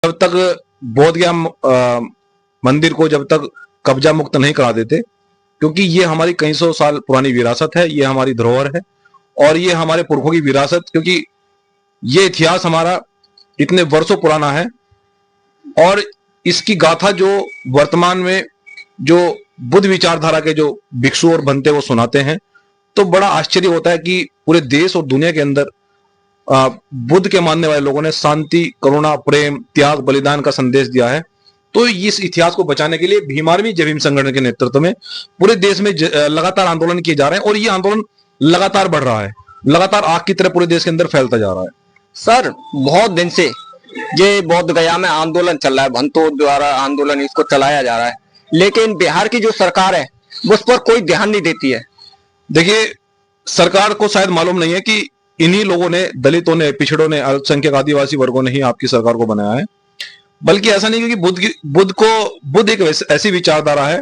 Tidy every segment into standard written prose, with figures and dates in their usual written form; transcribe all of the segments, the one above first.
जब तक बोध गया मंदिर को जब तक कब्जा मुक्त नहीं करा देते, क्योंकि ये हमारी कई सौ साल पुरानी विरासत है, ये हमारी धरोहर है और ये हमारे पुरखों की विरासत, क्योंकि ये इतिहास हमारा इतने वर्षों पुराना है और इसकी गाथा जो वर्तमान में जो बुद्ध विचारधारा के जो भिक्षु और भंते वो सुनाते हैं, तो बड़ा आश्चर्य होता है कि पूरे देश और दुनिया के अंदर बुद्ध के मानने वाले लोगों ने शांति, करुणा, प्रेम, त्याग, बलिदान का संदेश दिया है। तो इस इतिहास को बचाने के लिए भीम आर्मी जय भीम संगठन के नेतृत्व में पूरे देश में लगातार आंदोलन किए जा रहे हैं और ये आंदोलन लगातार बढ़ रहा है, लगातार आग की तरह पूरे देश के अंदर फैलता जा रहा है। सर, बहुत दिन से ये बोध गया में आंदोलन चल रहा है, भंतों द्वारा आंदोलन इसको चलाया जा रहा है, लेकिन बिहार की जो सरकार है उस पर कोई ध्यान नहीं देती है। देखिए, सरकार को शायद मालूम नहीं है कि इन्हीं लोगों ने, दलितों ने, पिछड़ों ने, अल्पसंख्यक आदिवासी वर्गों ने ही आपकी सरकार को बनाया है। बल्कि ऐसा नहीं, क्योंकि बुद्ध एक ऐसी विचारधारा है,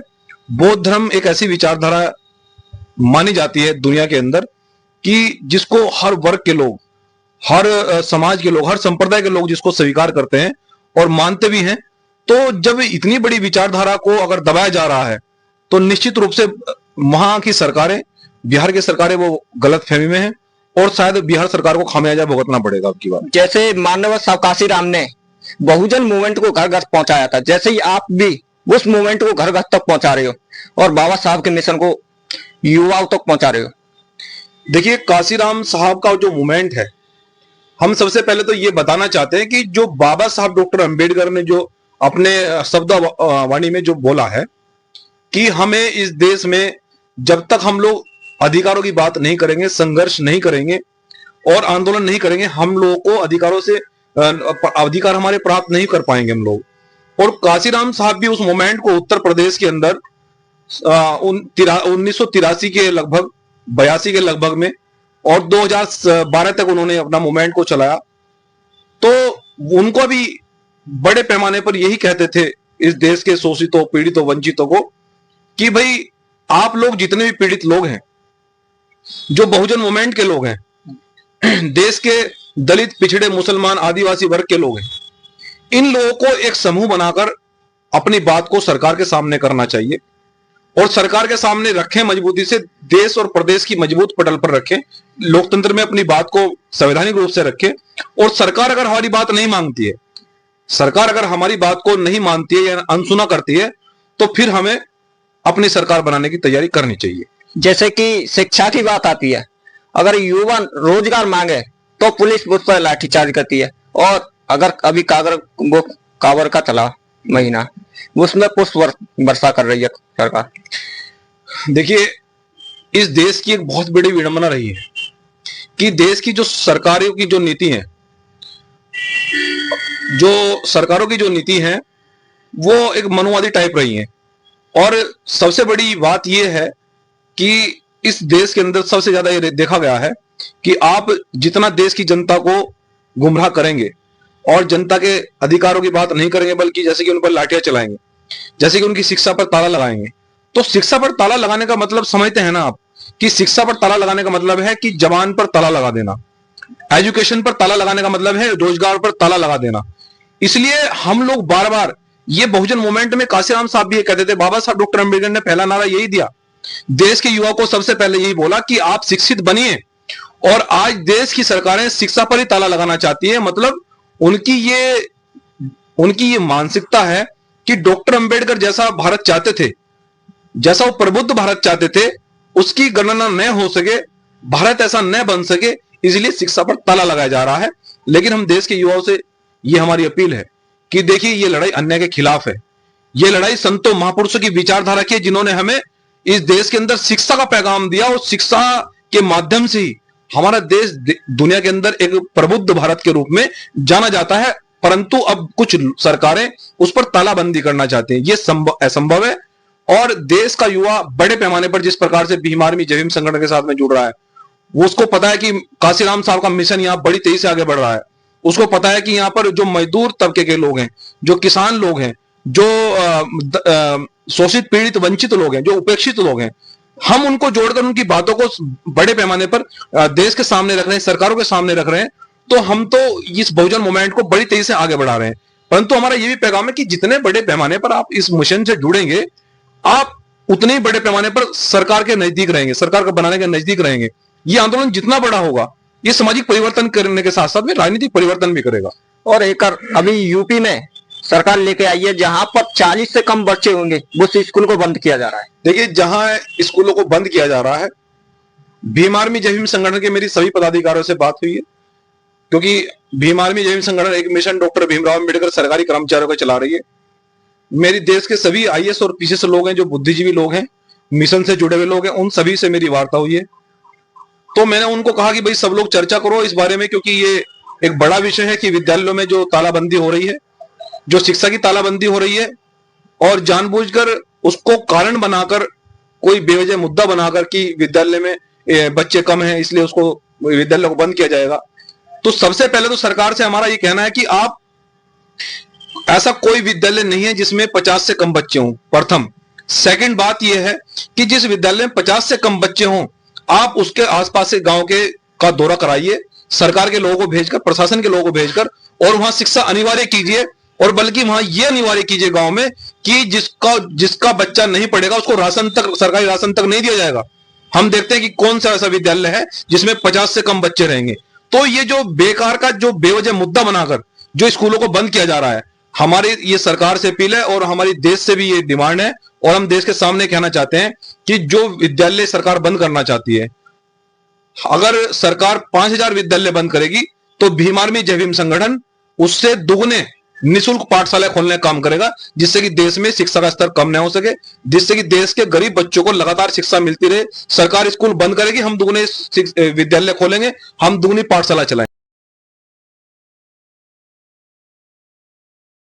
बौद्ध धर्म एक ऐसी विचारधारा मानी जाती है दुनिया के अंदर कि जिसको हर वर्ग के लोग, हर समाज के लोग, हर संप्रदाय के लोग जिसको स्वीकार करते हैं और मानते भी हैं। तो जब इतनी बड़ी विचारधारा को अगर दबाया जा रहा है तो निश्चित रूप से वहां की सरकारें, बिहार की सरकारें वो गलत फहमी में है और शायद बिहार सरकार को खामियाजा भुगतना पड़ेगा अब की बार। जैसे माननीय साहब काशीराम ने बहुजन मूवमेंट को घर घर पहुंचाया था, जैसे ही आप भी उस मूवमेंट को घर घर तक पहुंचा रहे हो और बाबा साहब के मिशन को युवाओं तक पहुंचा रहे हो। देखिए, काशीराम साहब का जो मूवमेंट है, हम सबसे पहले तो ये बताना चाहते हैं कि जो बाबा साहब डॉक्टर अंबेडकर ने जो अपने शब्द वाणी में जो बोला है कि हमें इस देश में जब तक हम लोग अधिकारों की बात नहीं करेंगे, संघर्ष नहीं करेंगे और आंदोलन नहीं करेंगे, हम लोगों को अधिकारों से अधिकार हमारे प्राप्त नहीं कर पाएंगे हम लोग। और काशीराम साहब भी उस मोमेंट को उत्तर प्रदेश के अंदर 1983 के लगभग, 82 के लगभग में और 2012 तक उन्होंने अपना मूवमेंट को चलाया। तो उनको भी बड़े पैमाने पर यही कहते थे इस देश के शोषितों, पीड़ितों, वंचितों को कि भाई आप लोग जितने भी पीड़ित लोग हैं, जो बहुजन मूवमेंट के लोग हैं, देश के दलित, पिछड़े, मुसलमान, आदिवासी वर्ग के लोग हैं, इन लोगों को एक समूह बनाकर अपनी बात को सरकार के सामने करना चाहिए और सरकार के सामने रखें, मजबूती से देश और प्रदेश की मजबूत पटल पर रखें, लोकतंत्र में अपनी बात को संवैधानिक रूप से रखें। और सरकार अगर हमारी बात नहीं मांगती है, सरकार अगर हमारी बात को नहीं मानती है या अनसुना करती है, तो फिर हमें अपनी सरकार बनाने की तैयारी करनी चाहिए। जैसे कि शिक्षा की बात आती है, अगर युवा रोजगार मांगे तो पुलिस उस पर लाठीचार्ज करती है और अगर अभी कावर का चला महीना, उसमें पुष्प वर्षा कर रही है सरकार। देखिए, इस देश की एक बहुत बड़ी विडंबना रही है कि देश की जो सरकारों की जो नीति है, जो सरकारों की जो नीति है वो एक मनुवादी टाइप रही है। और सबसे बड़ी बात यह है कि इस देश के अंदर सबसे ज्यादा ये देखा गया है कि आप जितना देश की जनता को गुमराह करेंगे और जनता के अधिकारों की बात नहीं करेंगे, बल्कि जैसे कि उन पर लाठियां चलाएंगे, जैसे कि उनकी शिक्षा पर ताला लगाएंगे। तो शिक्षा पर ताला लगाने का मतलब समझते हैं ना आप कि शिक्षा पर ताला लगाने का मतलब है कि जवान पर ताला लगा देना, एजुकेशन पर ताला लगाने का मतलब है रोजगार पर ताला लगा देना। इसलिए हम लोग बार बार ये बहुजन मूवमेंट में काशीराम साहब भी ये कहते थे, बाबा साहब डॉक्टर अंबेडकर ने पहला नारा यही दिया, देश के युवा को सबसे पहले यही बोला कि आप शिक्षित बनिए। और आज देश की सरकारें शिक्षा पर ही ताला लगाना चाहती है। मतलब उनकी ये मानसिकता है कि डॉक्टर अंबेडकर जैसा भारत चाहते थे, जैसा वो प्रबुद्ध भारत चाहते थे, उसकी गणना न हो सके, भारत ऐसा न बन सके, इसलिए शिक्षा पर ताला लगाया जा रहा है। लेकिन हम देश के युवाओं से ये हमारी अपील है कि देखिए, ये लड़ाई अन्याय के खिलाफ है, ये लड़ाई संतों महापुरुषों की विचारधारा की है, जिन्होंने हमें इस देश के अंदर शिक्षा का पैगाम दिया और शिक्षा के माध्यम से ही हमारा देश दुनिया के अंदर एक प्रबुद्ध भारत के रूप में जाना जाता है। परंतु अब कुछ सरकारें उस पर तालाबंदी करना चाहती हैं, ये असंभव है। और देश का युवा बड़े पैमाने पर जिस प्रकार से भीम आर्मी जय भीम संगठन के साथ में जुड़ रहा है, वो उसको पता है कि काशीराम साहब का मिशन यहाँ बड़ी तेजी से आगे बढ़ रहा है। उसको पता है कि यहाँ पर जो मजदूर तबके के लोग हैं, जो किसान लोग हैं, जो शोषित, पीड़ित, वंचित लोग हैं, जो उपेक्षित लोग हैं, हम उनको जोड़कर उनकी बातों को बड़े पैमाने पर देश के सामने रख रहे हैं, सरकारों के सामने रख रहे हैं। तो हम तो इस बहुजन मूवमेंट को बड़ी तेजी से आगे बढ़ा रहे हैं परंतु हमारा ये भी पैगाम है कि जितने बड़े पैमाने पर आप इस मिशन से जुड़ेंगे, आप उतने ही बड़े पैमाने पर सरकार के नजदीक रहेंगे, सरकार को बनाने के नजदीक रहेंगे। ये आंदोलन जितना बड़ा होगा, ये सामाजिक परिवर्तन करने के साथ साथ में राजनीतिक परिवर्तन भी करेगा। और एक अभी यूपी में सरकार लेके आई है, जहां पर 40 से कम बच्चे होंगे उस स्कूल को बंद किया जा रहा है। देखिए, जहां स्कूलों को बंद किया जा रहा है, भीम आर्मी जय भीम संगठन के मेरी सभी पदाधिकारियों से बात हुई है, क्योंकि भीम आर्मी जय भीम संगठन एक मिशन डॉक्टर भीमराव अम्बेडकर सरकारी कर्मचारियों को चला रही है। मेरी देश के सभी आईएएस और पीसीएस लोग हैं, जो बुद्धिजीवी लोग हैं, मिशन से जुड़े हुए लोग हैं, उन सभी से मेरी वार्ता हुई है। तो मैंने उनको कहा कि भाई सब लोग चर्चा करो इस बारे में, क्योंकि ये एक बड़ा विषय है कि विद्यालयों में जो तालाबंदी हो रही है, जो शिक्षा की तालाबंदी हो रही है, और जानबूझकर उसको कारण बनाकर, कोई बेवजह मुद्दा बनाकर कि विद्यालय में बच्चे कम हैं इसलिए उसको विद्यालय को बंद किया जाएगा। तो सबसे पहले तो सरकार से हमारा ये कहना है कि आप, ऐसा कोई विद्यालय नहीं है जिसमें 50 से कम बच्चे हों, प्रथम। सेकंड बात यह है कि जिस विद्यालय में 50 से कम बच्चे हों, आप उसके आसपास के गांव के का दौरा कराइए, सरकार के लोगों को भेजकर, प्रशासन के लोगों को भेजकर, और वहां शिक्षा अनिवार्य कीजिए। और बल्कि वहां यह अनिवार्य कीजिए गांव में कि जिसका बच्चा नहीं पढ़ेगा उसको राशन तक, सरकारी राशन तक नहीं दिया जाएगा। हम देखते हैं कि कौन सा ऐसा विद्यालय है जिसमें 50 से कम बच्चे रहेंगे। तो ये जो बेकार का, जो बेवजह मुद्दा बनाकर जो स्कूलों को बंद किया जा रहा है, हमारी ये सरकार से अपील है और हमारी देश से भी ये डिमांड है, और हम देश के सामने कहना चाहते हैं कि जो विद्यालय सरकार बंद करना चाहती है, अगर सरकार 5000 विद्यालय बंद करेगी तो भीम आर्मी जय भीम संगठन उससे दुगने निःशुल्क पाठशाला खोलने का काम करेगा, जिससे कि देश में शिक्षा का स्तर कम न हो सके, जिससे कि देश के गरीब बच्चों को लगातार शिक्षा मिलती रहे। सरकार स्कूल बंद करेगी, हम दुगने विद्यालय खोलेंगे, हम दुगनी पाठशाला चलाएंगे।